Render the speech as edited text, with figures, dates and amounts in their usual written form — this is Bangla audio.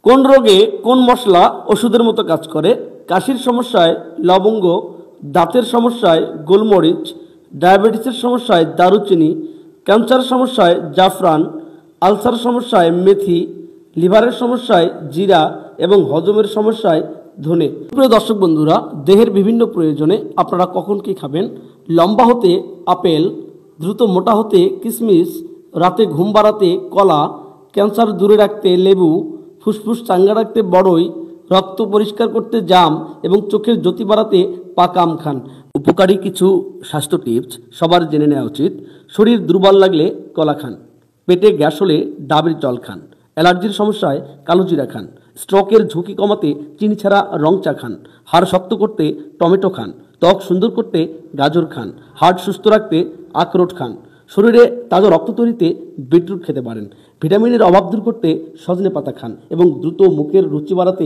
কোন রোগে কোন মশলা ওষুধের মতো কাজ করে? কাশির সমস্যায় লবঙ্গ, দাঁতের সমস্যায় গোলমরিচ, ডায়াবেটিসের সমস্যায় দারুচিনি, ক্যান্সার সমস্যায় জাফরান, আলসার সমস্যায় মেথি, লিভারের সমস্যায় জিরা এবং হজমের সমস্যায় ধনে। প্রিয় দর্শক বন্ধুরা, দেহের বিভিন্ন প্রয়োজনে আপনারা কখন কি খাবেন? লম্বা হতে আপেল, দ্রুত মোটা হতে কিশমিশ, রাতে ঘুম বাড়াতে কলা, ক্যান্সার দূরে রাখতে লেবু, ফুসফুস চাঙ্গা রাখতে বড়ই, রক্ত পরিষ্কার করতে জাম এবং চোখের জ্যোতি বাড়াতে পাকা আম খান। উপকারী কিছু স্বাস্থ্য টিপস সবার জেনে নেওয়া উচিত। শরীর দুর্বল লাগলে কলা খান, পেটে গ্যাস হলে ডাবের জল খান, অ্যালার্জির সমস্যায় কালো জিরা খান, স্ট্রোকের ঝুঁকি কমাতে চিনি ছাড়া রং চা খান, হাড় শক্ত করতে টমেটো খান, ত্বক সুন্দর করতে গাজর খান, হার্ট সুস্থ রাখতে আখরোট খান, শরীরে তাজা রক্ত তৈরিতে বিটরুট খেতে পারেন, ভিটামিনের অভাব দূর করতে সজনে পাতা খান এবং দ্রুত মুখের রুচি বাড়াতে